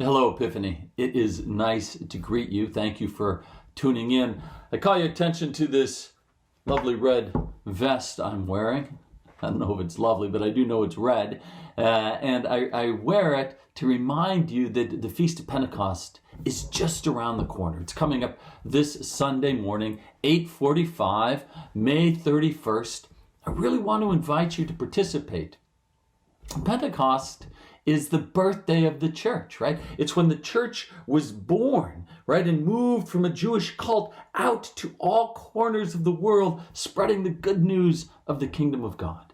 Hello, Epiphany. It is nice to greet you. Thank you for tuning in. I call your attention to this lovely red vest I'm wearing. I don't know if it's lovely, but I do know it's red. And I wear it to remind you that the Feast of Pentecost is just around the corner. It's coming up this Sunday morning, 8:45, May 31st. I really want to invite you to participate. Pentecost is the birthday of the church, right? It's when the church was born, right? And moved from a Jewish cult out to all corners of the world, spreading the good news of the kingdom of God.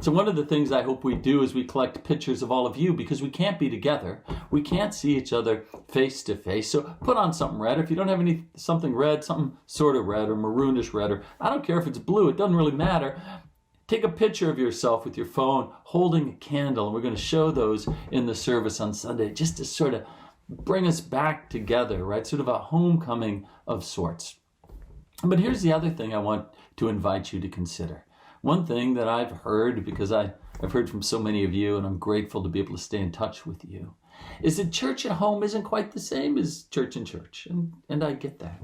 So one of the things I hope we do is we collect pictures of all of you, because we can't be together. We can't see each other face to face. So put on something red. If you don't have something red, something sort of red or maroonish red, or I don't care if it's blue, it doesn't really matter. Take a picture of yourself with your phone holding a candle, and we're going to show those in the service on Sunday just to sort of bring us back together, right? Sort of a homecoming of sorts. But here's the other thing I want to invite you to consider. One thing that I've heard, because I've heard from so many of you, and I'm grateful to be able to stay in touch with you, is that church at home isn't quite the same as church in church. And I get that,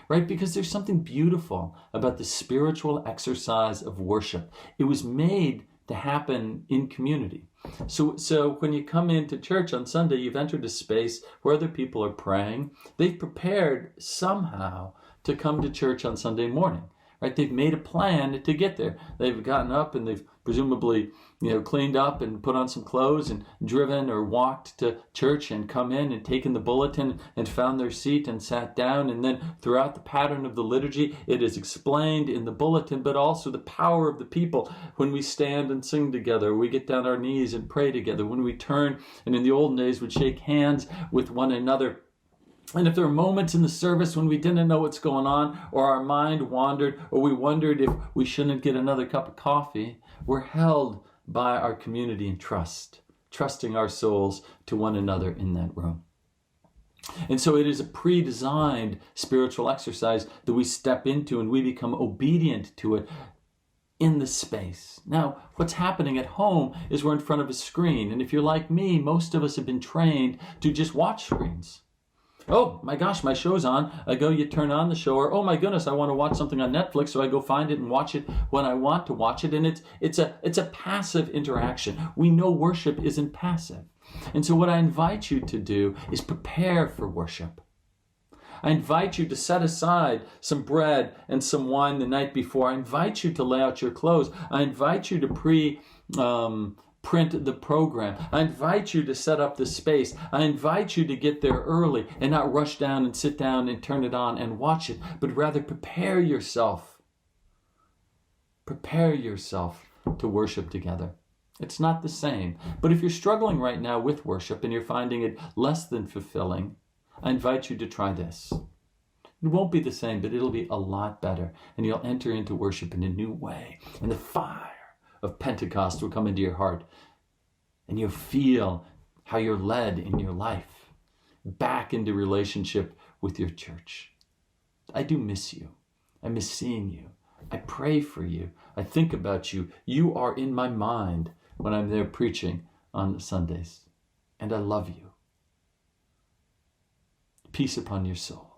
right? Because there's something beautiful about the spiritual exercise of worship. It was made to happen in community. So when you come into church on Sunday, you've entered a space where other people are praying. They've prepared somehow to come to church on Sunday morning. Right? They've made a plan to get there. They've gotten up and they've presumably, cleaned up and put on some clothes and driven or walked to church and come in and taken the bulletin and found their seat and sat down. And then throughout the pattern of the liturgy, it is explained in the bulletin, but also the power of the people. When we stand and sing together, we get down our knees and pray together. When we turn, and in the olden days would shake hands with one another. And if there are moments in the service when we didn't know what's going on, or our mind wandered, or we wondered if we shouldn't get another cup of coffee, we're held by our community in trust, trusting our souls to one another in that room. And so it is a pre-designed spiritual exercise that we step into, and we become obedient to it in the space. Now, what's happening at home is we're in front of a screen. And if you're like me, most of us have been trained to just watch screens. Oh my gosh, my show's on. You turn on the show, or oh my goodness, I want to watch something on Netflix, so I go find it and watch it when I want to watch it. And it's a passive interaction. We know worship isn't passive. And so what I invite you to do is prepare for worship. I invite you to set aside some bread and some wine the night before. I invite you to lay out your clothes. I invite you to print the program. I invite you to set up the space. I invite you to get there early and not rush down and sit down and turn it on and watch it, but rather prepare yourself. Prepare yourself to worship together. It's not the same. But if you're struggling right now with worship and you're finding it less than fulfilling, I invite you to try this. It won't be the same, but it'll be a lot better. And you'll enter into worship in a new way. And the fire of Pentecost will come into your heart, and you'll feel how you're led in your life back into relationship with your church. I do miss you. I miss seeing you. I pray for you. I think about you. You are in my mind when I'm there preaching on Sundays, and I love you. Peace upon your soul.